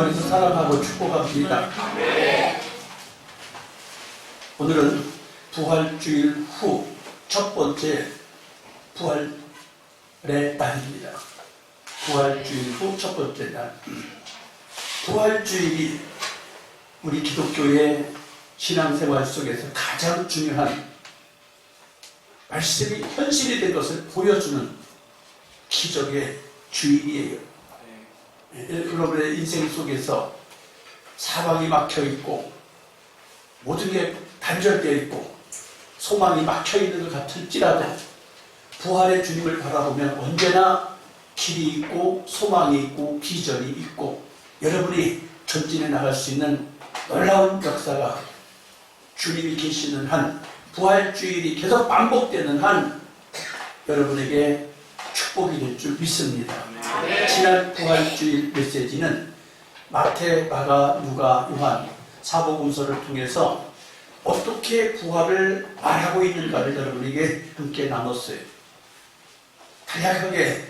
안에서 사랑하고 축복합니다. 오늘은 부활주일 후 첫 번째 부활의 날입니다. 부활주일 후 첫 번째 날. 부활주일이 우리 기독교의 신앙생활 속에서 가장 중요한 말씀이 현실이 된 것을 보여주는 기적의 주일이에요. 여러분의 인생 속에서 사방이 막혀있고 모든 게 단절되어 있고 소망이 막혀있는 것 같을지라도 부활의 주님을 바라보면 언제나 길이 있고 소망이 있고 비전이 있고 여러분이 전진해 나갈 수 있는 놀라운 역사가 주님이 계시는 한 부활주일이 계속 반복되는 한 여러분에게 축복이 될 줄 믿습니다. 지난 부활주일 메시지는 마태, 마가, 누가, 요한 사복음서를 통해서 어떻게 부활을 말하고 있는가를 여러분에게 함께 나눴어요. 간략하게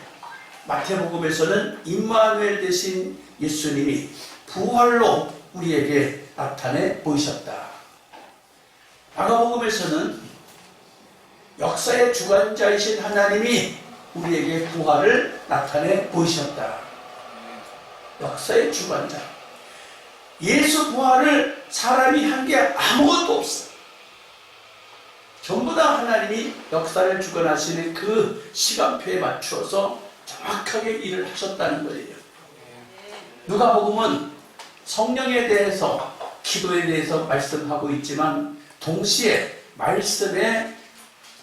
마태복음에서는 임마누엘 되신 예수님이 부활로 우리에게 나타내 보이셨다. 마가복음에서는 역사의 주관자이신 하나님이 우리에게 부활을 나타내 보이셨다. 역사의 주관자. 예수 부활을 사람이 한 게 아무것도 없어. 전부 다 하나님이 역사를 주관하시는 그 시간표에 맞추어서 정확하게 일을 하셨다는 거예요. 누가복음은 성령에 대해서 기도에 대해서 말씀하고 있지만 동시에 말씀에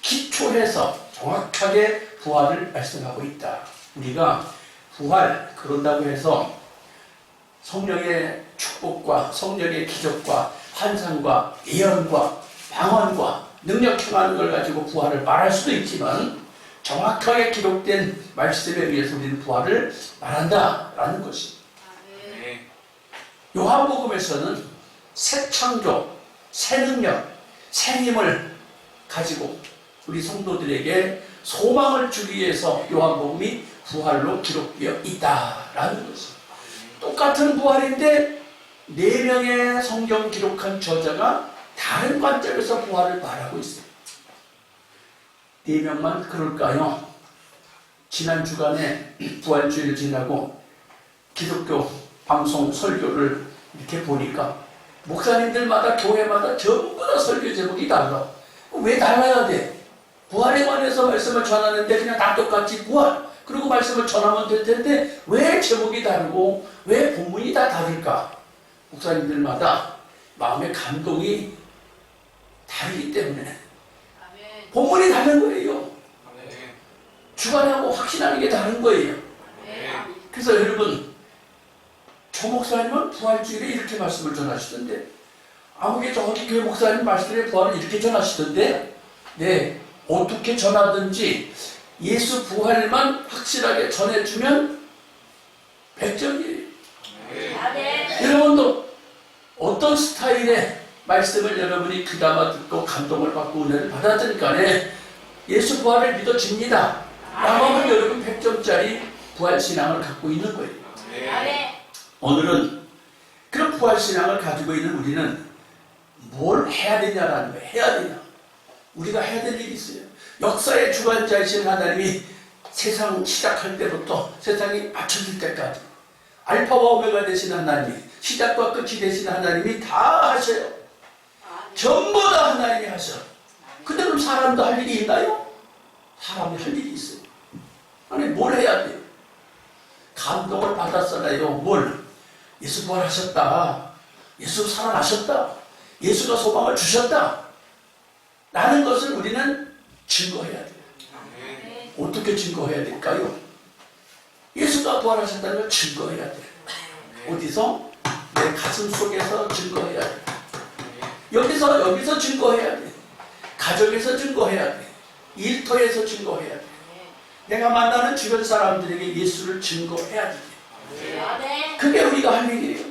기초해서 정확하게 부활을 말씀하고 있다. 우리가 부활 그런다고 해서 성령의 축복과 성령의 기적과 환상과 예언과 방언과 능력 행하는 걸 가지고 부활을 말할 수도 있지만 정확하게 기록된 말씀에 의해서 우리는 부활을 말한다라는 것입니다. 요한복음에서는 새 창조, 새 능력, 새 힘을 가지고 우리 성도들에게 소망을 주기 위해서 요한복음이 부활로 기록되어 있다라는 것입니다. 똑같은 부활인데 4명의 성경 기록한 저자가 다른 관점에서 부활을 말하고 있어요. 4명만 그럴까요? 지난 주간에 부활주일을 지나고 기독교 방송 설교를 이렇게 보니까 목사님들마다 교회마다 전부 다 설교 제목이 달라. 왜 달라야 돼? 부활에 관해서 말씀을 전하는데 그냥 다 똑같이 부활 그리고 말씀을 전하면 될 텐데 왜 제목이 다르고 왜 본문이 다 다를까? 목사님들마다 마음의 감동이 다르기 때문에 본문이 다른 거예요. 주관하고 확신하는 게 다른 거예요. 그래서 여러분 조 목사님은 부활주일에 이렇게 말씀을 전하시던데 아무개 저기 교회 목사님 말씀에 부활을 이렇게 전하시던데 네 어떻게 전하든지 예수 부활만 확실하게 전해주면 100점이에요. 여러분도 어떤 스타일의 말씀을 여러분이 귀담아 듣고 감동을 받고 은혜를 받았든 간에 예수 부활을 믿어집니다. 라면 여러분 100점짜리 부활신앙을 갖고 있는 거예요. 오늘은 그런 부활신앙을 가지고 있는 우리는 뭘 해야 되냐라는 거예요. 해야 되냐. 우리가 해야 될 일이 있어요. 역사의 주관자이신 하나님이 세상 시작할 때부터 세상이 맞춰질 때까지 알파와 오메가 되신 하나님이 시작과 끝이 되신 하나님이 다 하셔요. 전부 다 하나님이 하셔. 근데 그럼 사람도 할 일이 있나요? 사람이 할 일이 있어요. 아니 뭘 해야 돼요? 감동을 받았잖아요. 뭘? 예수 부활하셨다. 예수 살아나셨다. 예수가 소망을 주셨다. 라는 것을 우리는 증거해야 돼요. 어떻게 증거해야 될까요? 예수가 부활하셨다는 걸 증거해야 돼요. 어디서? 내 가슴 속에서 증거해야 돼요. 여기서 증거해야 돼요. 가정에서 증거해야 돼요. 일터에서 증거해야 돼요. 내가 만나는 주변 사람들에게 예수를 증거해야 돼요. 그게 우리가 할 일이에요.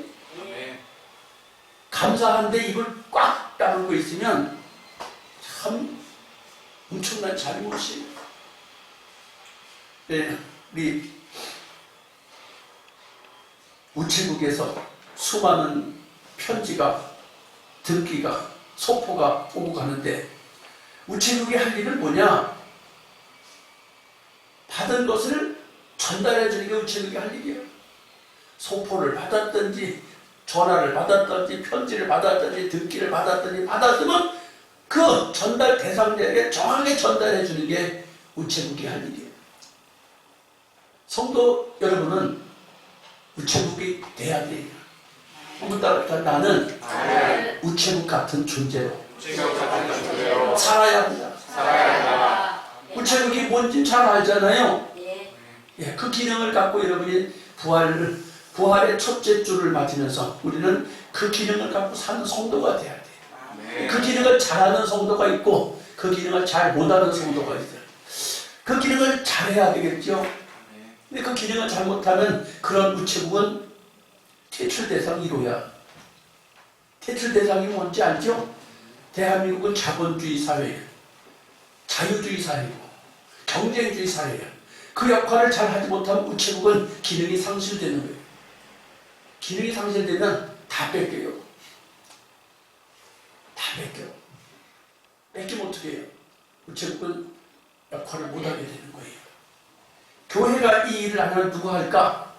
감사한데 입을 꽉 다물고 있으면 참 엄청난 잘못이에요. 네, 우리 우체국에서 수많은 편지가, 등기가, 소포가 오고 가는데 우체국이 할 일은 뭐냐? 받은 것을 전달해 주는 게 우체국이 할 일이에요. 소포를 받았든지 전화를 받았든지 편지를 받았든지 등기를 받았든지 받았으면 그 전달 대상자에게 정확하게 전달해 주는 게 우체국이 할 일이에요. 성도 여러분은 우체국이 돼야 돼요. 한번 따라 나는 우체국 같은 존재로 살아야 합니다. 우체국이 뭔지 잘 알잖아요. 예, 그 기능을 갖고 여러분이 부활의 첫째 주를 맞으면서 우리는 그 기능을 갖고 사는 성도가 돼야 돼요. 그 기능을 잘하는 성도가 있고 그 기능을 잘 못하는 성도가 있어요. 그 기능을 잘해야 되겠죠. 근데 그 기능을 잘못하면 그런 우체국은 퇴출 대상 1호야. 퇴출 대상이 뭔지 알죠? 대한민국은 자본주의 사회예요. 자유주의 사회고 경쟁주의 사회예요. 그 역할을 잘 하지 못하면 우체국은 기능이 상실되는 거예요. 기능이 상실되면 다 뺏겨요. 다 뺏겨요. 뺏기면 어떻게 해요? 우체국은 역할을 못하게 되는 거예요. 교회가 이 일을 안 하면 누가 할까?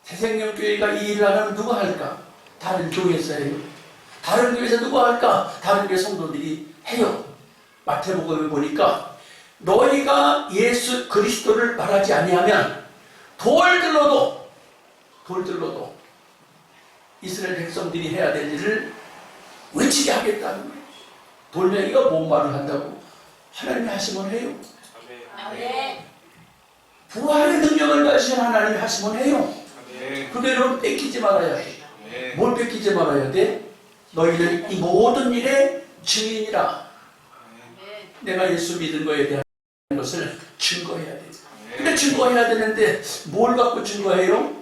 새생명교회가 이 일을 안 하면 누가 할까? 다른 교회에서 해요. 다른 교회에서 누가 할까? 다른 교회 성도들이 해요. 마태복음을 보니까 너희가 예수 그리스도를 말하지 아니하면 돌들로도 이스라엘 백성들이 해야 될 일을 외치게 하겠다는 거예요. 돌멩이가 뭔 말을 한다고? 하나님이 하시면 해요. 부활의 능력을 가지신 하나님이 하시면 해요. 그대로 뺏기지 말아야 돼. 뭘 뺏기지 말아야 돼? 너희는 이 모든 일의 증인이라. 내가 예수 믿은 거에 대한 것을 증거해야 돼. 근데 증거해야 되는데 뭘 갖고 증거해요?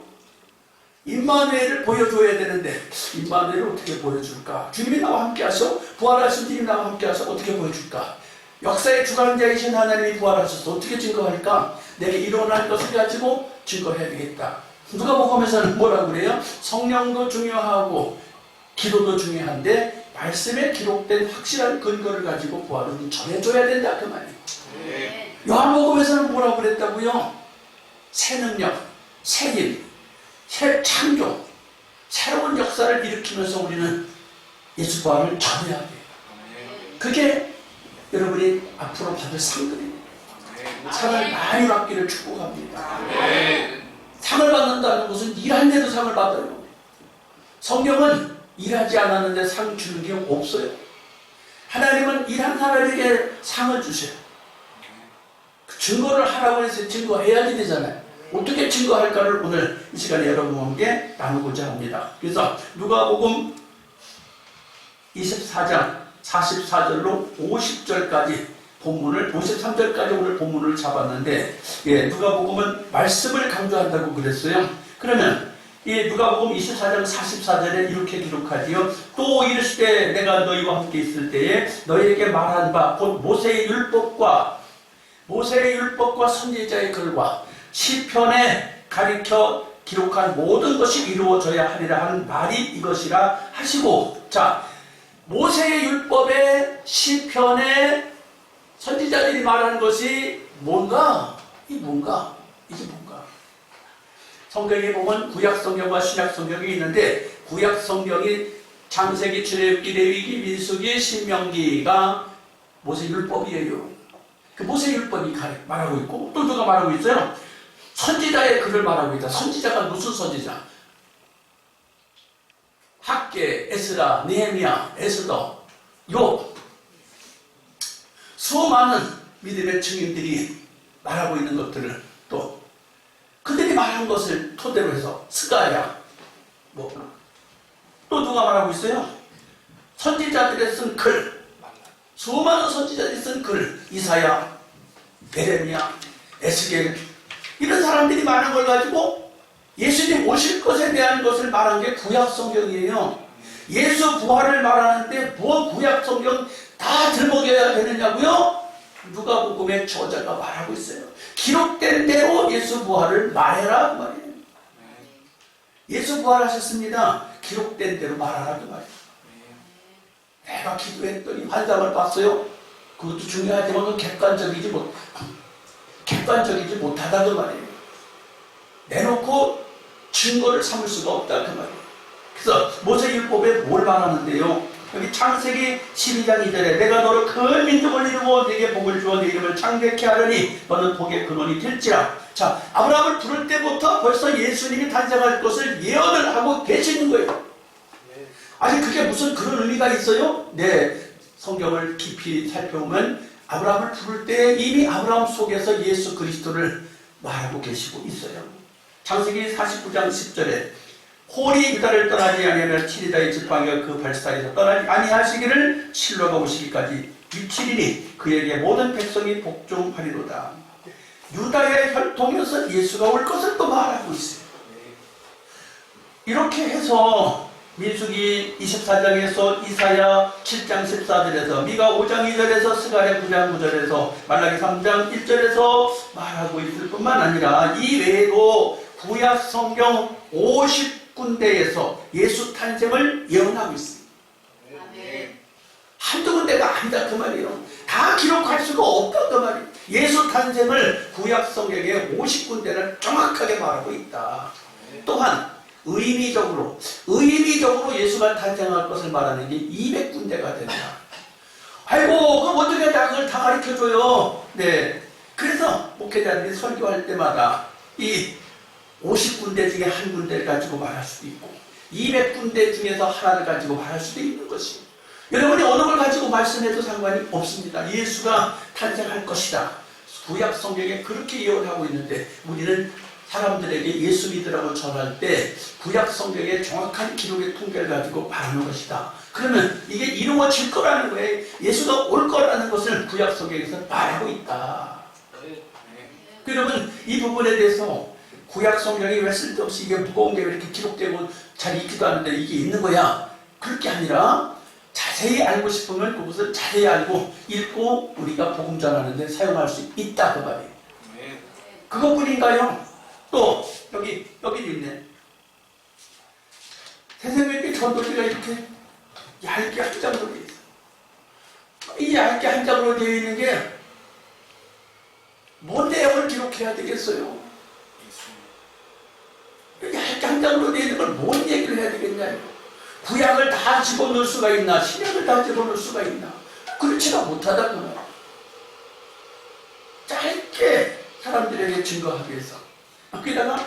임마누엘을 보여줘야 되는데 임마누엘을 어떻게 보여줄까? 주님이 나와 함께 하셔? 부활하신 주님이 나와 함께 하셔? 어떻게 보여줄까? 역사의 주관자이신 하나님이 부활하셔서 어떻게 증거할까? 내게 일어날 것을 가지고 증거해야 되겠다. 누가복음에서는 뭐라고 그래요? 성령도 중요하고 기도도 중요한데 말씀에 기록된 확실한 근거를 가지고 부활은 전해줘야 된다 그 말이에요. 요한복음에서는 뭐라고 그랬다고요? 새 능력, 새 일, 새 창조, 새로운 역사를 일으키면서 우리는 예수 부활을 전해야 돼요. 그게 여러분이 앞으로 받을 상들입니다. 상을 많이 받기를 축복합니다. 상을 받는다는 것은 일하는데도 상을 받아요. 성경은 일하지 않았는데 상 주는 게 없어요. 하나님은 일한 사람에게 상을 주세요. 그 증거를 하라고 해서 증거해야지 되잖아요. 어떻게 증거할까를 오늘 이 시간에 여러분과 함께 나누고자 합니다. 그래서 누가복음 24장 44절로 50절까지 본문을 53절까지 오늘 본문을 잡았는데 누가복음은 말씀을 강조한다고 그랬어요. 그러면 이 누가복음 24장 44절에 이렇게 기록하지요. 또 이르시되 내가 너희와 함께 있을 때에 너희에게 말한 바 곧 모세의 율법과 선지자의 글과 시편에 가리켜 기록한 모든 것이 이루어져야 하리라 하는 말이 이것이라 하시고, 자, 모세의 율법에 시편에 선지자들이 말하는 것이 뭔가? 이게 뭔가? 성경에 보면 구약성경과 신약성경이 있는데 구약성경이 창세기, 출애굽기, 레위기, 민수기, 신명기가 모세율법이에요. 그 모세율법이 말하고 있고 또 누가 말하고 있어요? 선지자의 글을 말하고 있다. 선지자가 무슨 선지자? 학개, 에스라, 느헤미야, 에스더, 욥, 수많은 믿음의 증인들이 말하고 있는 것들을 또 그들이 말한 것을 토대로 해서 스가랴, 또 누가 말하고 있어요? 선지자들이 쓴 글, 수많은 선지자들이 쓴 글, 이사야, 예레미야, 에스겔, 이런 사람들이 말한 걸 가지고 예수님 오실 것에 대한 것을 말한 게 구약성경이에요. 예수 부활을 말하는데 뭐 구약성경 다 들먹여야 되느냐고요? 누가복음의 저자가 말하고 있어요. 기록된 대로 예수 부활을 말해라 그 말이에요. 예수 부활하셨습니다. 기록된 대로 말하라 그 말이에요. 내가 기도했더니 환상을 봤어요. 그것도 중요하지만 객관적이지 못하다 그 말이에요. 내놓고 증거를 삼을 수가 없다 그 말이에요. 그래서 모세율법에 뭘 말하는데요? 여기 창세기 12장 2절에 내가 너를 큰 민족을 이루고 네게 복을 주어 네 이름을 창대케 하려니 너는 복의 근원이 될지라. 자, 아브라함을 부를 때부터 벌써 예수님이 탄생할 것을 예언을 하고 계시는 거예요. 아니 그게 무슨 그런 의미가 있어요? 네, 성경을 깊이 살펴보면 아브라함을 부를 때 이미 아브라함 속에서 예수 그리스도를 말하고 계시고 있어요. 창세기 49장 10절에 홀이 유다를 떠나지 아니하며 7일다의 지팡이가 그 발사에서 떠나지 아니하시기를 실로가 오시기까지 미칠이니 그에게 모든 백성이 복종하리로다. 유다의 혈통에서 예수가 올 것을 또 말하고 있어요. 이렇게 해서 민수기 24장에서 이사야 7장 14절에서 미가 5장 2절에서 스가랴 9장 9절에서 말라기 3장 1절에서 말하고 있을 뿐만 아니라 이 외에도 구약 성경 50군데에서 예수 탄생을 예언하고 있습니다. 한두 군데가 아니다 그 말이에요. 다 기록할 수가 없다 그 말이에요. 예수 탄생을 구약 성경에 50군데를 정확하게 말하고 있다. 또한 의미적으로 예수가 탄생할 것을 말하는 게 200군데가 된다. 아이고 그럼 어떻게 그걸 다 가르쳐줘요. 네, 그래서 목회자들이 설교할 때마다 이 50군데 중에 한 군데를 가지고 말할 수도 있고 200군데 중에서 하나를 가지고 말할 수도 있는 것입니다. 여러분이 어느 걸 가지고 말씀해도 상관이 없습니다. 예수가 탄생할 것이다. 구약 성경에 그렇게 예언하고 있는데 우리는 사람들에게 예수 믿으라고 전할 때 구약 성경의 정확한 기록의 통계를 가지고 말하는 것이다. 그러면 이게 이루어질 거라는 거예요. 예수가 올 거라는 것을 구약 성경에서 말하고 있다. 여러분 이 부분에 대해서 구약 성경이 왜 쓸데없이 이게 무거운 게 왜 이렇게 기록되고 잘 읽지도 않는데 이게 있는 거야? 그럴 게 아니라 자세히 알고 싶으면 그것을 자세히 알고 읽고 우리가 복음 전하는데 사용할 수 있다 그 말이에요. 그것뿐인가요? 또 여기도 있네. 새생명교회 전도지가 이렇게 얇게 한 장으로 되어 있어. 이 얇게 한 장으로 되어 있는 게 뭔 내용을 기록해야 되겠어요? 얇게 한 장으로 되어 있는 걸 뭔 얘기를 해야 되겠냐? 구약을 다 집어넣을 수가 있나? 신약을 다 집어넣을 수가 있나? 그렇지가 못하다 그러나 짧게 사람들에게 증거하기 위해서. 게다가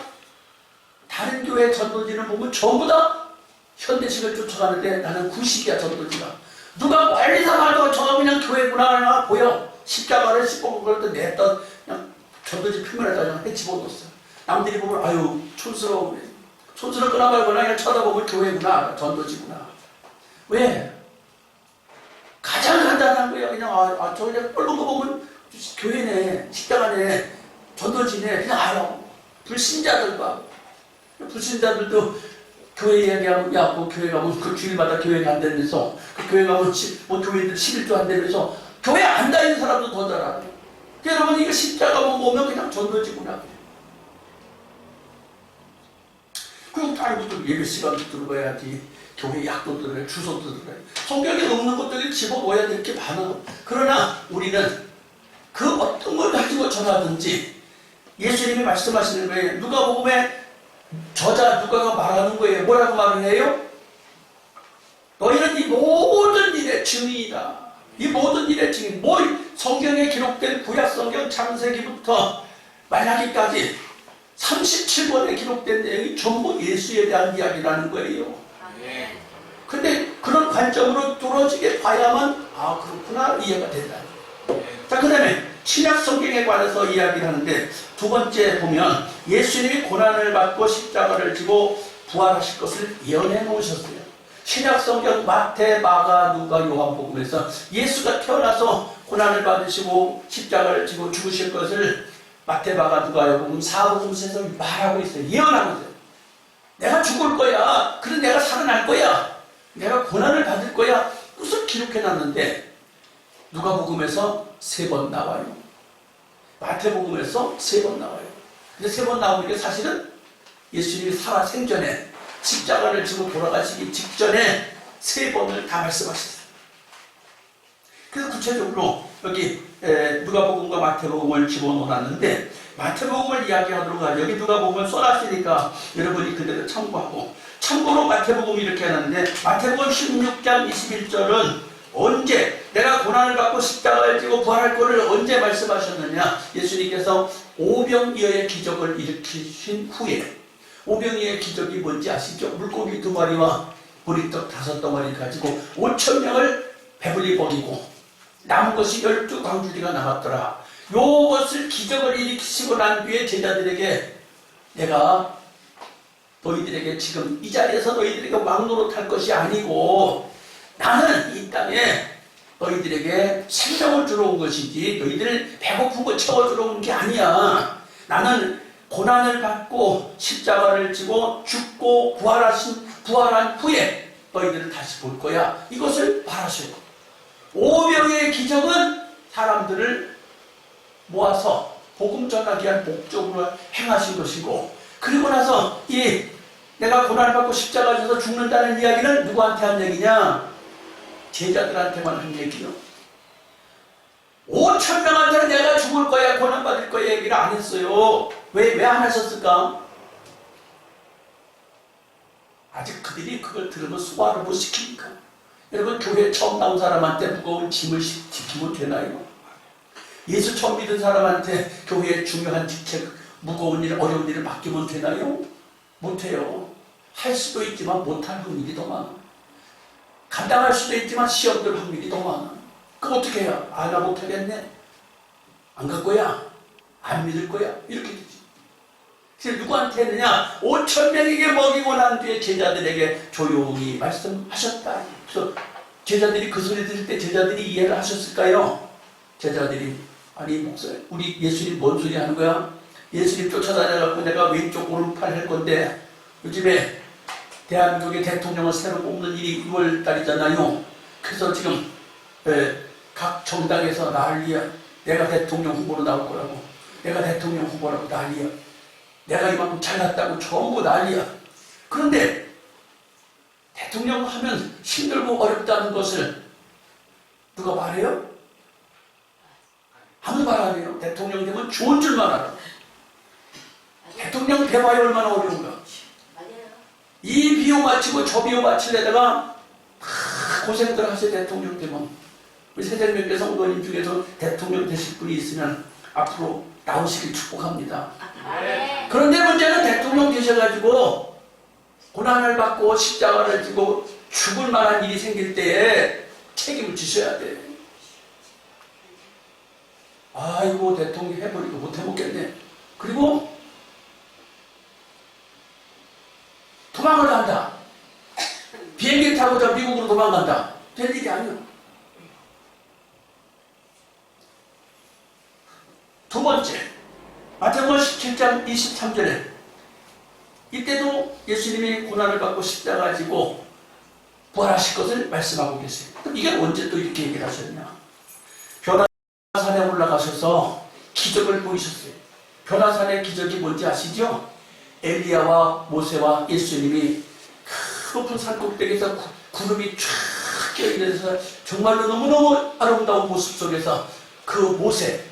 다른 교회 전도지를 보면 전부 다 현대식을 쫓아가는데 나는 구식이야 전도지가. 누가 멀리서 봐도 저 그냥 교회구나 보여. 십자가를 씹고 그걸 냈던 그냥 전도지 표면에다 그냥 집어넣었어. 남들이 보면 아유 촌스러워. 촌스럽거나 말거나 그냥 쳐다보면 교회구나 전도지구나. 왜? 가장 간단한 거예요. 그냥 저 그냥 뻘건 거 보면 교회네 십자가네 전도지네 그냥 알아. 불신자들도 교회 얘기하면 야, 그 교회 가면 그 주일마다 교회 간다면서 그 교회 가면 뭐 교회들 11조 한다면서 교회 안 다니는 사람도 더 잘 알아요. 여러분 이거 십자가만 보면 그냥 전도지구나. 그럼 다른 예배 시간도 들어가야지. 교회 약도 들어야 주소도 들어야 성경에 없는 것들이 집어넣어야 될 게 많아. 그러나 우리는 그 어떤 걸 가지고 전하든지 예수님이 말씀하시는 거예요. 누가복음의 저자 누가가 말하는 거예요. 뭐라고 말을 해요? 너희는 이 모든 일의 증인이다. 이 모든 일의 증인. 성경에 기록된 구약 성경 창세기부터 말라기까지 37권에 기록된 내용이 전부 예수에 대한 이야기라는 거예요. 근데 그런 관점으로 뚫어지게 봐야만 그렇구나 이해가 된다. 자, 그 다음에 신약 성경에 관해서 이야기를 하는데 두 번째 보면 예수님이 고난을 받고 십자가를 지고 부활하실 것을 예언해 놓으셨어요. 신약 성경 마태, 마가, 누가, 요한복음에서 예수가 태어나서 고난을 받으시고 십자가를 지고 죽으실 것을 마태, 마가, 누가, 요한복음, 사복음서에서 말하고 있어요. 예언하고 있어요. 내가 죽을 거야. 그래서 내가 살아날 거야. 내가 고난을 받을 거야. 그것을 기록해 놨는데 누가복음에서 3번 나와요. 마태복음에서 3번 나와요. 근데 3번 나오는 게 사실은 예수님이 살아 생전에 십자가를 지고 돌아가시기 직전에 3번을 다 말씀하셨어요. 그래서 구체적으로 여기 누가복음과 마태복음을 집어넣어놨는데, 마태복음을 이야기하도록 하죠. 여기 누가복음을 써놨으니까 여러분이 그대로 참고하고, 참고로 마태복음이 이렇게 해놨는데, 마태복음 16장 21절은 언제 내가 고난을 받고 십자가를 지고 부활할 것을 언제 말씀하셨느냐. 예수님께서 오병이어의 기적을 일으키신 후에, 오병이어의 기적이 뭔지 아시죠? 물고기 2마리와 보리떡 5덩어리 가지고 5,000명을 배불리 먹이고 남은 것이 12광주리가 남았더라. 요것을 기적을 일으키시고 난 뒤에 제자들에게, 내가 너희들에게 지금 이 자리에서 너희들에게 왕노릇할 것이 아니고 나는 이 땅에 너희들에게 생명을 주러 온 것이지 너희들 배고픈 거 채워주러 온 게 아니야. 나는 고난을 받고 십자가를 지고 죽고 부활한 후에 너희들을 다시 볼 거야. 이것을 바라시고, 오병의 기적은 사람들을 모아서 복음 전하기 위한 목적으로 행하신 것이고, 그리고 나서 이 내가 고난을 받고 십자가 져서 죽는다는 이야기는 누구한테 한 얘기냐? 제자들한테만 한 얘기요. 5,000명한테는 내가 죽을 거야, 고난 받을 거야 얘기를 안 했어요. 왜 안 하셨을까? 아직 그들이 그걸 들으면 소화를 못 시키니까. 여러분, 교회 처음 나온 사람한테 무거운 짐을 지키면 되나요? 예수 처음 믿은 사람한테 교회의 중요한 직책, 무거운 일, 어려운 일을 맡기면 되나요? 못해요. 할 수도 있지만 못할 확률이 더 많아. 감당할 수도 있지만 시험들 확률이 더 많아. 그럼 어떻게 해요? 나 못하겠네. 안 갈 거야. 안 믿을 거야. 이렇게 되지. 그래서 누구한테 했느냐? 5,000명에게 먹이고 난 뒤에 제자들에게 조용히 말씀하셨다. 그래서 제자들이 그 소리 들을 때 제자들이 이해를 하셨을까요? 제자들이, 아니 목사님, 우리 예수님 뭔 소리 하는 거야? 예수님 쫓아다녀갖고 내가 왼쪽 오른팔 할 건데, 요즘에 대한민국의 대통령을 새로 뽑는 일이 6월달이잖아요. 그래서 지금 각 정당에서 난리야. 내가 대통령 후보로 나올 거라고. 내가 대통령 후보라고 난리야. 내가 이만큼 잘났다고 전부 난리야. 그런데 대통령 하면 힘들고 어렵다는 것을 누가 말해요? 아무도 말 안 해요. 대통령 되면 좋은 줄만 알아. 대통령 돼봐야 얼마나 어려운가. 이 비용 바치고 저 비용 바치려다가 고생들 하세요. 대통령 되면. 우리 새생명교 성도님 중에서 대통령 되실 분이 있으면 앞으로 나오시길 축복합니다. 그런데 문제는 대통령 되셔가지고 고난을 받고 십자가를 지고 죽을 만한 일이 생길 때에 책임을 지셔야 돼. 아이고, 대통령 해버리고 못 해먹겠네. 그리고 도망을 간다. 비행기 타고 저 미국으로 도망간다. 될 일이 아니야. 두 번째, 마태복음 17장 23절에 이때도 예수님이 고난을 받고 십자가 지고 부활하실 것을 말씀하고 계세요. 그럼 이게 언제 또 이렇게 얘기를 하셨냐? 변화산에 올라가셔서 기적을 보이셨어요. 변화산의 기적이 뭔지 아시죠? 엘리야와 모세와 예수님이 그 높은 산꼭대기에서 구름이 쫙 껴있는 정말로 너무너무 아름다운 모습 속에서 그 모세,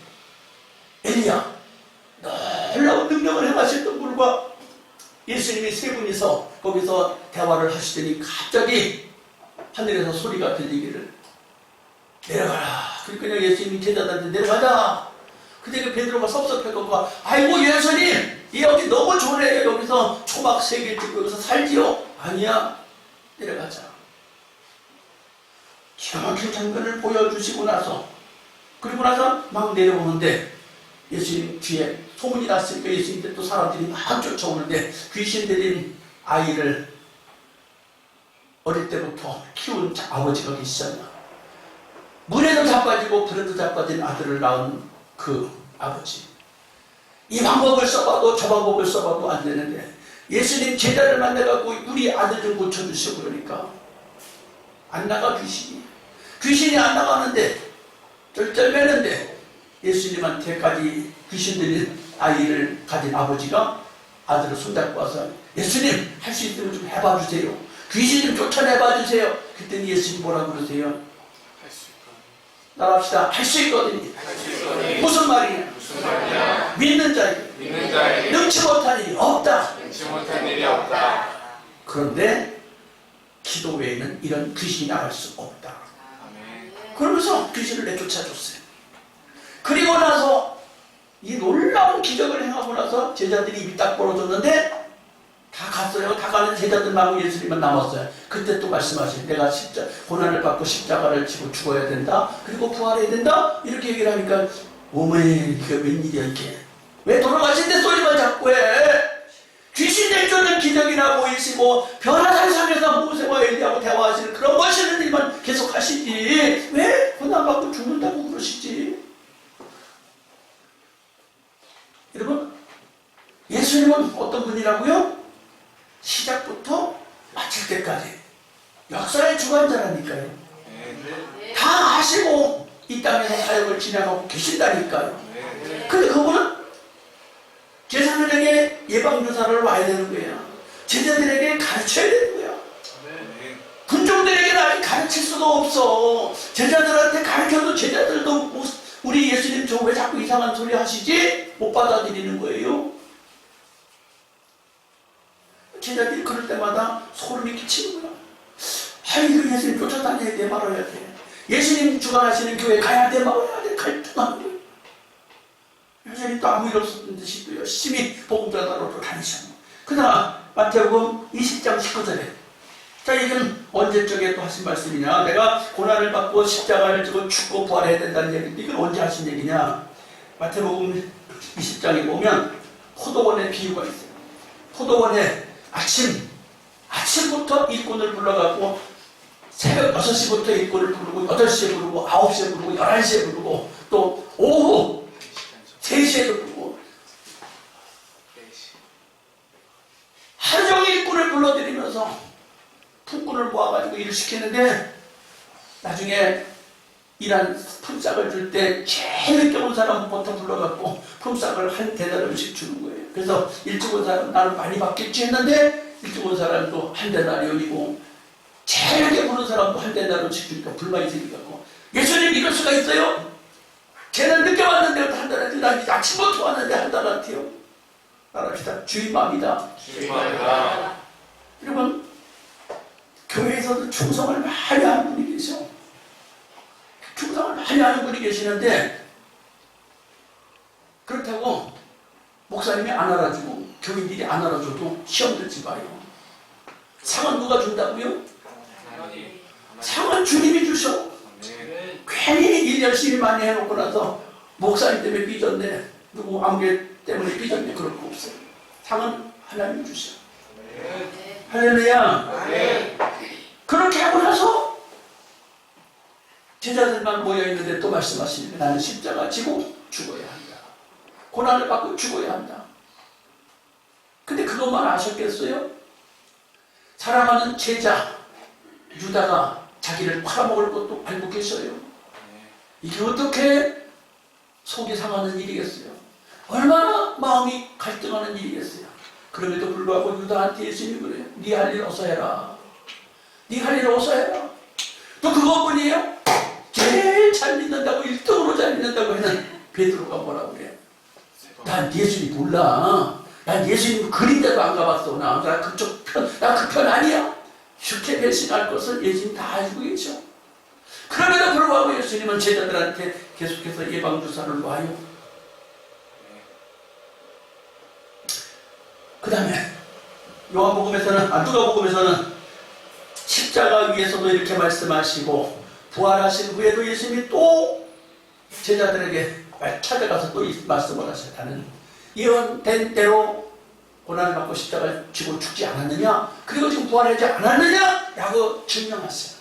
엘리야, 놀라운 능력을 행하셨던 분과 예수님이 세 분이서 거기서 대화를 하시더니 갑자기 하늘에서 소리가 들리기를, 내려가라. 그러니까 예수님이 제자들한테 내려가자. 그때 베드로가 섭섭해갖고, 아이고 예수님, 여기 너무 좋네. 여기서 초막 3개 찍고 여기서 살지요? 아니야, 내려가자. 기가 막힌 장면을 보여주시고 나서, 그리고 나서 막 내려오는데 예수님 뒤에 소문이 났으니까 예수님한테 또 사람들이 막 쫓아오는데, 귀신 들린 아이를 어릴 때부터 키운 아버지가 계시잖아. 물에도 자빠지고 불에도 자빠진 아들을 낳은 그 아버지. 이 방법을 써봐도 저 방법을 써봐도 안 되는데 예수님 제자를 만나갖고 우리 아들 좀 고쳐주시오 그러니까 안 나가 귀신이. 귀신이 안 나가는데 쩔쩔매는데 예수님한테까지 귀신 들린 아이를 가진 아버지가 아들을 손잡고 와서 예수님 할 수 있으면 좀 해봐 주세요. 귀신 좀 쫓아내봐 주세요. 그랬더니 예수님 뭐라고 그러세요? 할 수 있거든. 따라합시다. 할 수 있거든요. 할 수 있거든. 무슨 말이냐? 무슨 말이야? 믿는 자에게 믿는 자에게 능치 못한 일이 없다. 능치 못한 일이 없다. 그런데 기도 외에는 이런 귀신이 나갈 수 없다. 아멘. 그러면서 귀신을 내쫓아줬어요. 그리고 나서 이 놀라운 기적을 행하고 나서 제자들이 입이 딱 벌어졌는데 다 갔어요. 다 가는 제자들만 예수님만 남았어요. 그때 또 말씀하시죠. 내가 고난을 받고 십자가를 지고 죽어야 된다. 그리고 부활해야 된다. 이렇게 얘기를 하니까 어머니 이게 웬일이야 이게. 왜 돌아가신데 소리만 자꾸 해. 귀신 내쫓는 기적이나 보이시고 변화산상에서 모세와 엘리야하고 대화하시는 그런 멋있는 일만 계속 하시지. 왜 고난받고 죽는다고 그러시지. 여러분 예수님은 어떤 분이라고요? 시작부터 마칠 때까지 역사의 주관자라니까요. 다 하시고 이 땅에서 사역을 진행하고 계신다니까요. 근데 그분은 제자들에게 예방주사를 와야 되는 거예요. 제자들에게 가르쳐야 되는 거예요. 군종들에게는 아직 가르칠 수도 없어. 제자들한테 가르쳐도 제자들도 우리 예수님 저 왜 자꾸 이상한 소리 하시지? 못 받아들이는 거예요. 제자들이 그럴 때마다 소름이 끼치는 거야. 이거 예수님 쫓아다녀야 돼, 말아야 돼. 예수님 주관하시는 교회 가야 돼, 말아야 돼. 갈등하는 거예요. 예수님도 아무 일 없었던 듯이 또 열심히 복음 전하러 다니셨고. 그러나 마태복음 20장 19절에 자, 이건 언제적에 또 하신 말씀이냐? 내가 고난을 받고 십자가를 지고 죽고 부활해야 된다는 얘기인데 이건 언제 하신 얘기냐? 마태복음 20장에 보면 포도원의 비유가 있어요. 포도원에 아침부터 일꾼을 불러갖고 새벽 6시부터 일꾼을 부르고 8시에 부르고 9시에 부르고 11시에 부르고 또 오후 3시에도 부르고 하루 종일 일꾼을 불러들이면서 품꾼을 모아가지고 일을 시키는데 나중에 일한 품삯을 줄 때 제일 늦게 온 사람부터 불러갖고 품삯을 한 대나리씩 주는 거예요. 그래서 일찍 온 사람 나는 많이 받겠지 했는데 일찍 온 사람도 한 대나리온이고 제일 늦게 부른 사람도 한 대나리온씩 주니까 불만이 생겨갖고 예수님 이럴 수가 있어요? 쟤는 늦게 왔는데 한 달한테 난 아침부터 왔는데 한 달한테요? 말합시다. 주인 마음이다. 주님 마음이다. 여러분 교회에서도 충성을 많이 하는 분이 계셔. 충성을 많이 하는 분이 계시는데 그렇다고 목사님이 안 알아주고 교인들이 안 알아줘도 시험 들지 마요. 상은 누가 준다고요? 상은 주님이 주셔. 괜히 일 열심히 많이 해놓고 나서 목사님 때문에 삐졌네, 누구 아무개 때문에 삐졌네, 그럴 거 없어요. 상은 하나님 주셔. 할렐루야. 그렇게 하고 나서 제자들만 모여있는데 또 말씀하시는데 나는 십자가 지고 죽어야 한다. 고난을 받고 죽어야 한다. 근데 그것만 아셨겠어요? 사랑하는 제자 유다가 자기를 팔아먹을 것도 알고 계셔요. 이게 어떻게 속이 상하는 일이겠어요? 얼마나 마음이 갈등하는 일이겠어요? 그럼에도 불구하고 유다한테 예수님이 그래요. 네 할 일 어서 해라. 네 할 일 어서 해라. 또 그것뿐이에요? 제일 잘 믿는다고 1등으로 잘 믿는다고 하는 베드로가 뭐라고 그래요? 난 예수님 몰라. 난 예수님 그림자도 안 가봤어. 나 그쪽 편, 나 그 편 아니야. 쉽게 배신할 것을 예수님 다 알고 계셔. 그럼에도 불구하고 예수님은 제자들한테 계속해서 예방주사를 놔요. 그 다음에 누가복음에서는 십자가 위에서도 이렇게 말씀하시고 부활하신 후에도 예수님이 또 제자들에게 찾아가서 또 말씀을 하셨다는 예언된 대로 고난을 받고 십자가를 지고 죽지 않았느냐, 그리고 지금 부활하지 않았느냐 라고 증명하세요.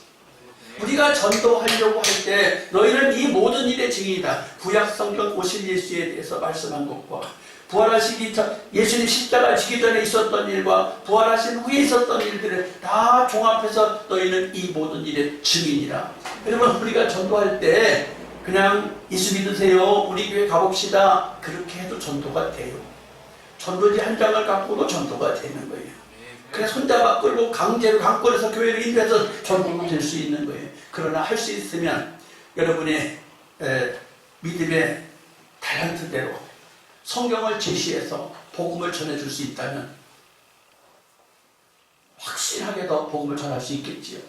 우리가 전도하려고 할 때 너희는 이 모든 일의 증인이다. 구약 성경 오실 예수에 대해서 말씀한 것과 부활하시기 전 예수님 십자가 지기 전에 있었던 일과 부활하신 후에 있었던 일들을 다 종합해서 너희는 이 모든 일의 증인이라. 여러분 우리가 전도할 때 그냥 예수 믿으세요, 우리 교회 가봅시다, 그렇게 해도 전도가 돼요. 전도지 한 장을 갖고도 전도가 되는 거예요. 그래서 손잡아 끌고 강제로 강권해서 교회를 인도해서 전도가 될 수 있는 거예요. 그러나 할 수 있으면 여러분의 믿음의 달란트대로 성경을 제시해서 복음을 전해줄 수 있다면 확실하게도 복음을 전할 수 있겠지요.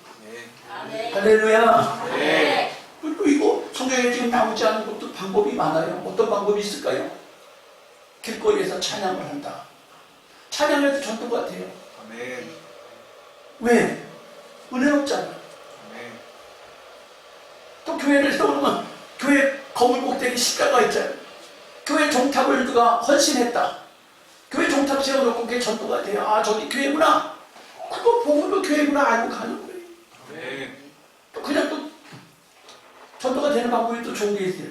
할렐루야. 네. 그리고 이거 성경에 지금 나오지 않은 것도 방법이 많아요. 어떤 방법이 있을까요? 길거리에서 찬양을 한다. 찬양해도 전도가 돼요. 아멘. 왜? 은혜롭잖아. 아멘. 또 교회를 세우면 교회 건물 꼭대기 십자가 있잖아요. 교회 종탑을 누가 헌신했다. 교회 종탑 세워놓고 그게 전도가 돼요. 아, 저기 교회구나. 그거 보고도 교회구나 알고 가는 거예요. 아멘. 또 그냥 또 전도가 되는 방법이 또 좋은 게 있어요.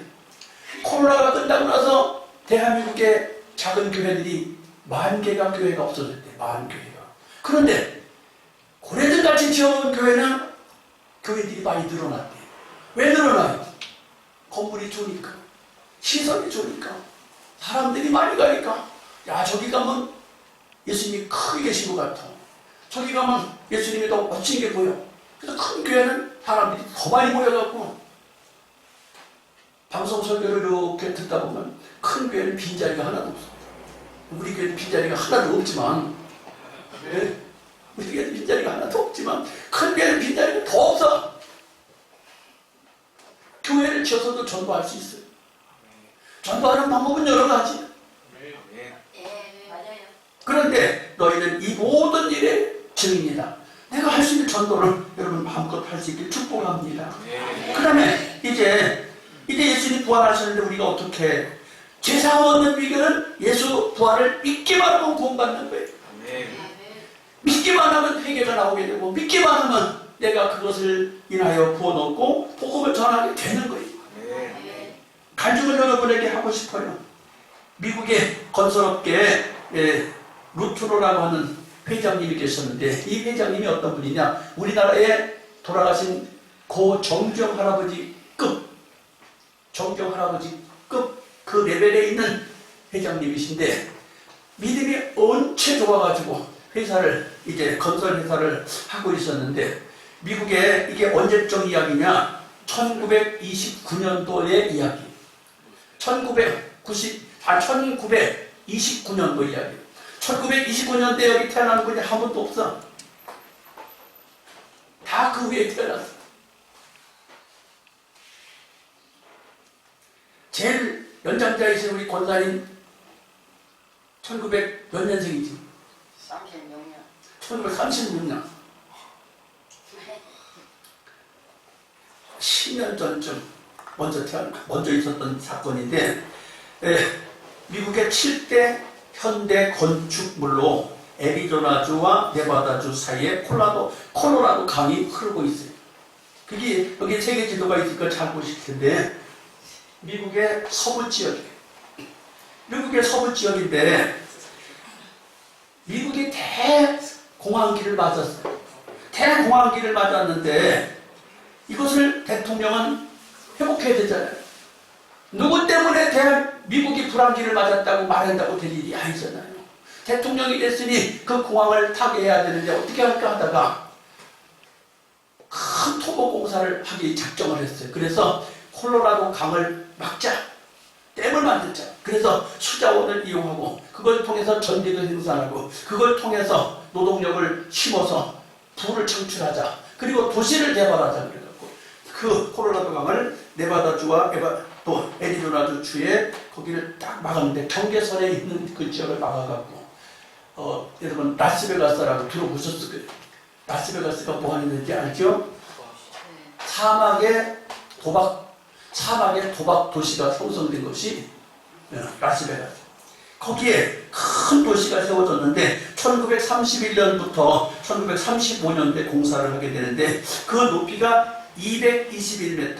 코로나가 끝나고 나서 대한민국의 작은 교회들이 10,000개가 교회가 없어졌대. 40,000개가. 그런데 고래등같이 지어온 교회는 교회들이 많이 늘어났대. 왜 늘어나요? 건물이 좋으니까, 시설이 좋으니까, 사람들이 많이 가니까. 야, 저기 가면 예수님이 크게 계신 것 같아. 저기 가면 예수님이 더 멋진 게 보여. 그래서 큰 교회는 사람들이 더 많이 모여갖고 방송 설교를 이렇게 듣다 보면 큰 교회는 빈자리가 하나도 없어. 우리 교회는 빈자리가 하나도 없지만, 네? 우리 교회는 빈자리가 하나도 없지만 큰 교회는 빈자리가 더 없어. 교회를 지어서도 전도할 수 있어요. 전도하는 방법은 여러 가지. 그런데 너희는 이 모든 일의 증인이다. 내가 할 수 있는 전도를 여러분 마음껏 할 수 있길 축복합니다. 그 다음에 이제 예수님 부활하셨는데 우리가 어떻게 죄사함 얻는 비결은 예수 부활을 믿기만 하면 구원받는 거예요. 믿기만 하면 회개가 나오게 되고 믿기만 하면 내가 그것을 인하여 구원 얻고 복음을 전하게 되는 거예요. 간증을 여러분에게 하고 싶어요. 미국의 건설업계에 루트로라고 하는 회장님이 계셨는데 이 회장님이 어떤 분이냐, 우리나라에 돌아가신 고 정경 할아버지급 그 레벨에 있는 회장님이신데 믿음이 엄청 좋아가지고 회사를 이제 건설 회사를 하고 있었는데 미국에 이게 언제적 이야기냐, 1929년도의 이야기. 1929년도 이야기. 1929년도에 여기 태어나는 분이 한 번도 없어. 다 그 후에 태어났어. 제일 연장자이신 우리 권사님 1900 몇 년생이지? 1936년. 10년 전쯤 먼저 있었던 사건인데 미국의 7대 현대 건축물로 애리조나주와 네바다주 사이에 콜로라도 강이 흐르고 있어요. 그게 여기 세계 지도가 있을 걸 잘 보실 텐데 미국의 서부 지역인데 미국이 대공황기를 맞았어요. 대공황기를 맞았는데 이것을 대통령은 회복해야 되잖아요. 누구 때문에 미국이 불황기를 맞았다고 말한다고 될 일이 아니잖아요. 대통령이 됐으니 그 공황을 타개해야 되는데 어떻게 할까 하다가 큰 토목공사를 하기 작정을 했어요. 그래서 콜로라도 강을 막자, 댐을 만들자. 그래서 수자원을 이용하고 그걸 통해서 전기를 생산하고 그걸 통해서 노동력을 심어서 부를 창출하자. 그리고 도시를 개발하자. 그래갖고 그 콜로라도 강을 네바다주와 또 애리조나주 주에 거기를 딱 막았는데 경계선에 있는 그 지역을 막아갖고 여러분 라스베가스라고 들어보셨을 거예요. 라스베가스가 뭐 하는지 알죠? 사막의 도박 도시가 형성된 것이 라스베가스. 거기에 큰 도시가 세워졌는데 1931년부터 1935년대 공사를 하게 되는데 그 높이가 221m,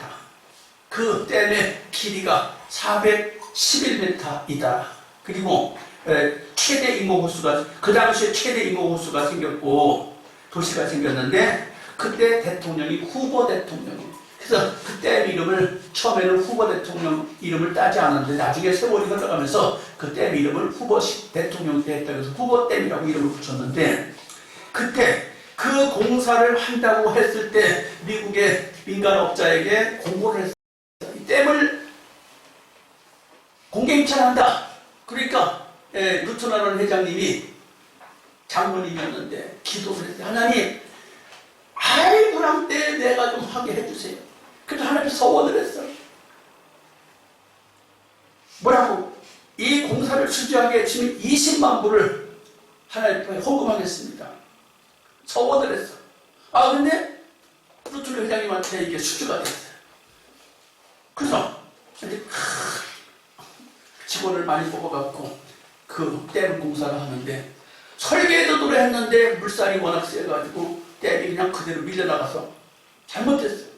그 댐의 길이가 411m이다. 그리고 최대 인공호수가, 그 당시에 최대 인공호수가 생겼고 도시가 생겼는데 그때 대통령이 후보 대통령이에요. 그래서 그때 이름을 처음에는 후보 대통령 이름을 따지 않았는데 나중에 세월이 흘러가면서 그때 이름을 후보 대통령 때 했다고 해서 후보댐이라고 이름을 붙였는데 그때 그 공사를 한다고 했을 때 미국의 민간업자에게 공고를 했어요. 이 댐을 공개 입찰한다. 그러니까 루트너런 회장님이 장로님이었는데 기도를 했어요. 하나님, 아이 불황 때 내가 좀 하게 해주세요. 그래서 하나님 서원을 했어요. 뭐라고? 이 공사를 수주하게 지금 20만 불을 하나님께 헌금하겠습니다. 서원을 했어. 아 근데 루트너 회장님한테 이게 수주가 됐어요. 그래서 이제 직원을 많이 뽑아갖고 그 댐 공사를 하는데 설계도도 했는데 물살이 워낙 세가지고 댐이 그냥 그대로 밀려나가서 잘못됐어요.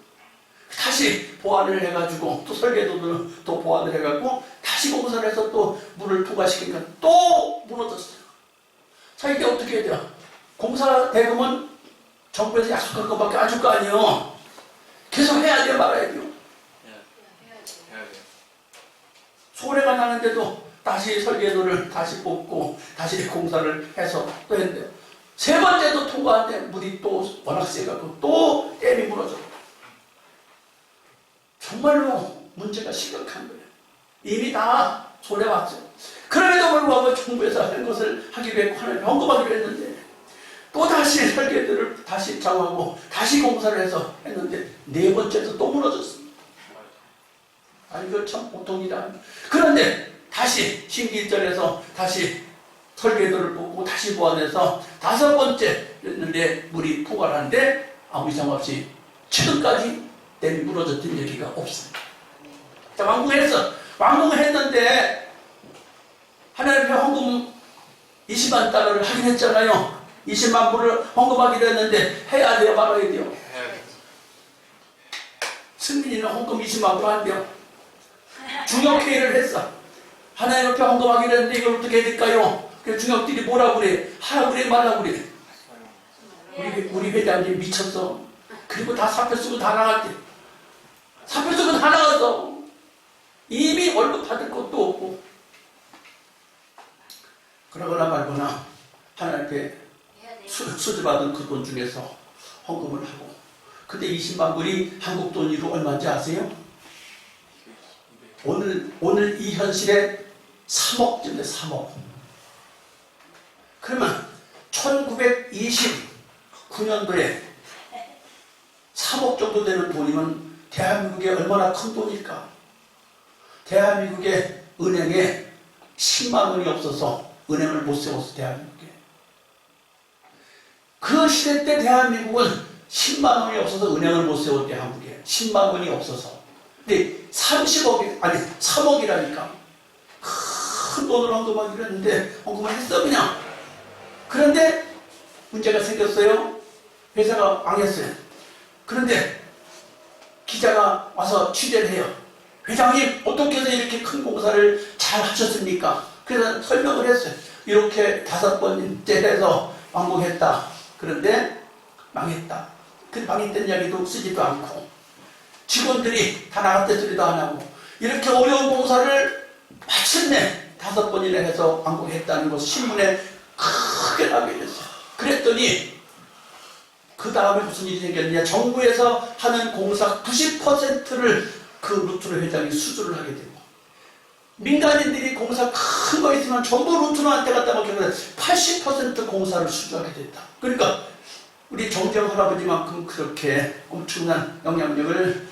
다시 보완을 해가지고 또 설계도를 또 보완을 해가지고 다시 공사를 해서 또 물을 투과시키니까 또 무너졌어요. 자 이게 어떻게 해야 돼요? 공사 대금은 정부에서 약속한 것밖에 안 줄 거 아니에요. 계속 해야 돼요, 말아야 돼요. 해야 돼요. 소래가 나는데도 다시 설계도를 다시 뽑고 다시 공사를 해서 또 했는데요. 세 번째도 통과한데 물이 또 워낙 세가지고 또 댐이 무너져. 정말로 문제가 심각한 거예요. 이미 다 손해 왔어요. 그럼에도 불구하고 정부에서 할 것을 하기로 했고 하나님 헌금하기로 했는데 또 다시 설계도를 다시 정하고 다시 공사를 해서 했는데 네 번째도 또 무너졌습니다. 아니 이거 참 보통 일이 아니에요. 그런데 다시 신기일전에서 다시 설계도를 뽑고 다시 보완해서 다섯 번째 했는데 물이 폭발하는데 아무 이상 없이 최근까지 댐이 무너졌던 얘기가 없습니다. 자, 완공했어. 완공을 했는데 하나님의 헌금 20만 달러를 하긴 했잖아요. 20만 불을 헌금하기로 했는데 해야 돼요, 말아야 돼요. 해야 돼요. 승민이는 헌금 20만 불 한대요. 중역회의를 했어. 하나님 앞에 헌금하기로 했는데 이걸 어떻게 해야 될까요? 그 중역들이 뭐라고 그래? 하라고 그래, 말라고 그래? 우리 회장님 미쳤어. 그리고 다 사표 쓰고 다 나갔대. 사표 쓰고 다 나갔어. 이미 월급 받을 것도 없고. 그러거나 말거나 하나님께 수주받은 그 돈 중에서 헌금을 하고. 근데 20만 불이 한국 돈으로 얼마인지 아세요? 오늘 이 현실에 3억쯤 돼, 3억. 그러면 1929년도에 3억 정도 되는 돈이면 대한민국에 얼마나 큰 돈일까? 대한민국의 은행에 10만 원이 없어서 은행을 못 세웠어, 대한민국에. 그 시대 때 대한민국은 10만 원이 없어서 은행을 못 세웠대, 한국에. 10만 원이 없어서. 근데 30억이, 아니 3억이라니까. 큰 돈을 헌금하기로 했는데 헌금을 했어, 그냥. 그런데 문제가 생겼어요. 회사가 망했어요. 그런데 기자가 와서 취재를 해요. 회장님, 어떻게 해서 이렇게 큰 공사를 잘 하셨습니까? 그래서 설명을 했어요. 이렇게 5번째 해서 완공했다. 그런데 망했다. 그 망했던 이야기도 쓰지도 않고 직원들이 다 나갔대 소리도 안 하고 이렇게 어려운 공사를 마침내 5번이나 해서 완공했다는 것을 신문에 크게 나게 됐어요. 그랬더니 그 다음에 무슨 일이 생겼느냐. 정부에서 하는 공사 90%를 그 루트너 회장이 수주를 하게 되고 민간인들이 공사 큰 거 있으면 전부 루트너한테 갖다 맡겨서 80% 공사를 수주하게 됐다. 그러니까 우리 정재영 할아버지만큼 그렇게 엄청난 영향력을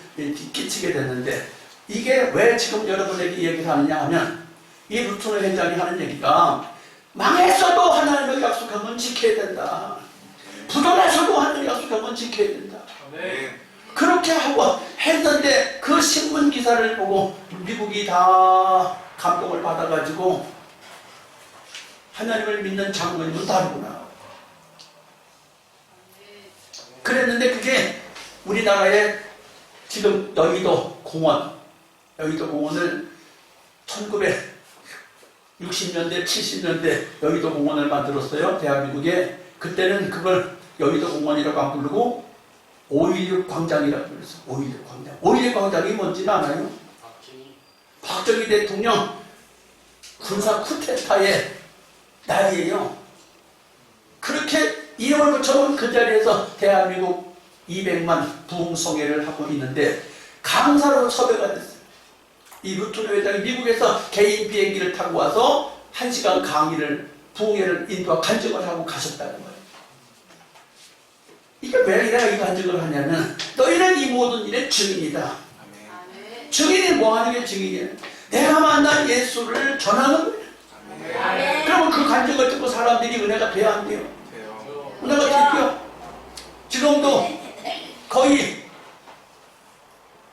끼치게 됐는데 이게 왜 지금 여러분에게 얘기를 하느냐 하면 이 루트너 회장이 하는 얘기가 망했어도 하나님의 약속한 건 지켜야 된다. 부도나서도 하나님의 약속한 건 지켜야 된다. 네. 그렇게 하고 했는데 그 신문 기사를 보고 미국이 다 감동을 받아가지고 하나님을 믿는 장로님은 다르구나. 그랬는데 그게 우리나라의 지금 여의도 공원을 1960년대, 70년대 여의도 공원을 만들었어요. 대한민국에. 그때는 그걸 여의도 공원이라고 안 부르고 5.16 광장이라고 그래서 5.16 광장. 5.16 광장이 뭔지는 아나요? 박정희 대통령 군사 쿠데타의 날이에요. 그렇게 이름을 붙여놓은 그 자리에서 대한민국 200만 부흥성회를 하고 있는데 강사로 섭외가 됐어요. 이 루트르 회장이 미국에서 개인 비행기를 타고 와서 1시간 강의를 부흥회를 인도와 간증을 하고 가셨다는 거예요. 이게 왜 내가 이 간증을 하냐면 너희는 이 모든 일의 증인이다. 아멘. 증인이 뭐 하는 게 증인이에요? 내가 만난 예수를 전하는 거예요. 아멘. 그러면 그 간증을 듣고 사람들이 은혜가 돼야 안 돼요? 돼요. 은혜가 되고요. 지금도 거의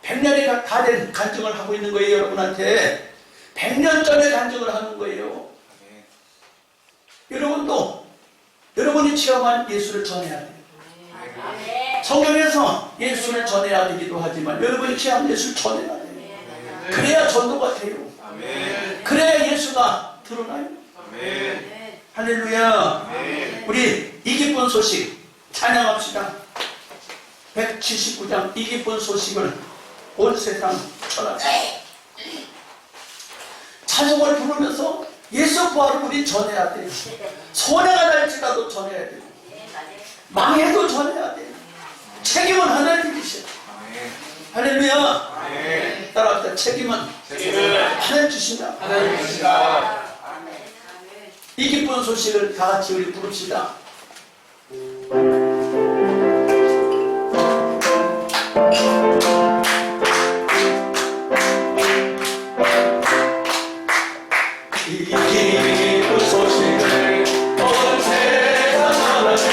100년이 다 된 간증을 하고 있는 거예요. 여러분한테 100년 전에 간증을 하는 거예요. 아멘. 여러분도 여러분이 체험한 예수를 전해야 돼요. 아멘. 성경에서 예수를 전해야 되기도 하지만 여러분이 체험한 예수를 전해야 돼요. 그래야 전도가 돼요. 아멘. 그래야 예수가 드러나요. 아멘. 할렐루야. 아멘. 우리 이 기쁜 소식 찬양합시다. 179장 이 기쁜 소식을 온 세상 전하자. 찬송을 부르면서 예수 부활을 우리 전해야 돼요. 손해가 날지라도 전해야 돼요. 망해도 전해야 돼요. 책임은 하나님이시죠. 아멘. 할렐루야. 아멘. 따라합시다. 책임은 하나님 주신다. 하나님이시다. 이 기쁜 소식을 다 같이 우리 부릅시다. 이 기쁜 소식을 온 세상 전하세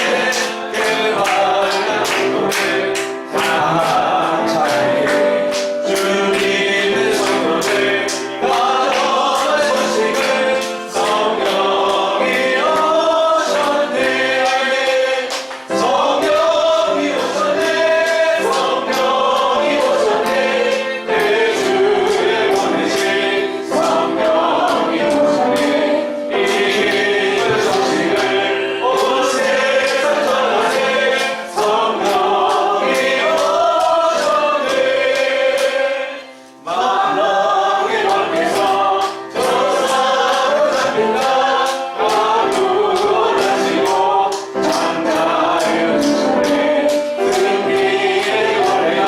그 환한 노래 다 찬양해 주님의 성도들 가져온 소식을 성령이 오셨네 성령이 오셨네 성령이 오셨네 내 주에 보내신 성령이 오셨네 이 기쁜 소식을 온 세상 전하세 성령이 오셨네 만왕의 왕께서 저 사로잡힌다 가두고 다시고 장가에 주셨네 승리의 노래가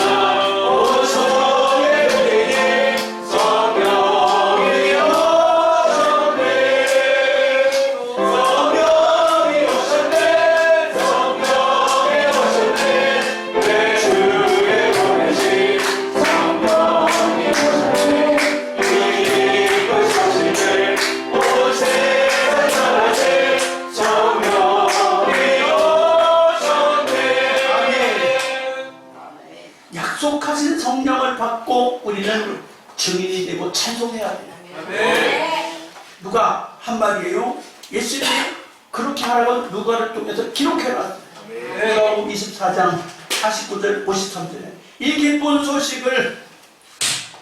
온 성에 들리니 성령이 오셨네 성령이 오셨네 성령이 오셨네 내 주에 보내신 성령이 오셨네 이 기쁜 소식을 온 세상 전하세 성령이 오셨네 아멘. 약속하신 성령을 받고 우리는 증인이 되고 찬송해야 돼요. 누가 한 말이에요? 예수님이 그렇게 하라고 누가를 통해서 기록해놨어요. 누가복음 24장 49절 53절에 이 기쁜 소식을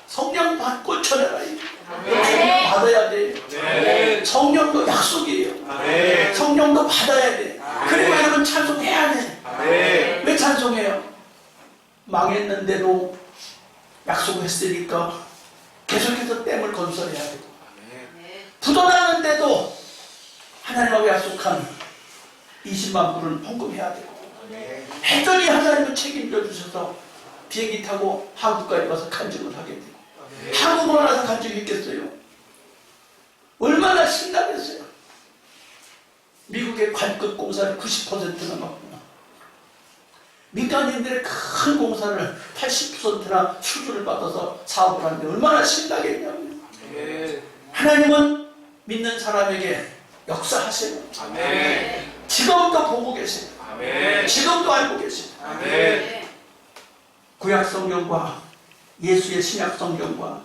성령 받고 전해라. 받아야 돼요. 성령도 약속이에요. 성령도 받아야 돼. 그리고 여러분 찬송해야 돼. 왜 찬송해요? 망했는데도 약속했으니까 계속해서 댐을 건설해야 되고 부도나는데도 하나님하고 약속한 20만 불은 헌금해야 되고 했더니 하나님은 책임져 주셔서 비행기 타고 한국까지 와서 간증을 하게 되고 한국을 와서 간증했겠어요? 얼마나 신나겠어요? 미국의 관급 공사를 90%나 맡구나. 민간인들의 큰 공사를 80%나 수주를 받아서 사업을 하는데 얼마나 신나겠냐고요. 하나님은 믿는 사람에게 역사하세요. 지금도 보고 계세요. 지금도 알고 계세요. 구약 성경과 예수의 신약 성경과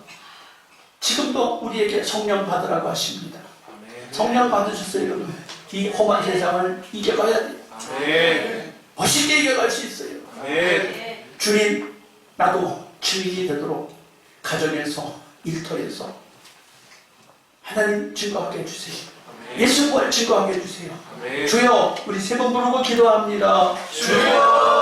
지금도 우리에게 성령 받으라고 하십니다. 성령 받으셨어요, 여러분. 이 험한 세상을 이겨가야 돼요. 멋있게 이겨갈 수 있어요. 주님, 나도 증인이 되도록 가정에서, 일터에서 하나님 증거하게 해주세요. 예수 부활 증거하게 해주세요. 주여, 우리 세 번 부르고 기도합니다. 주여.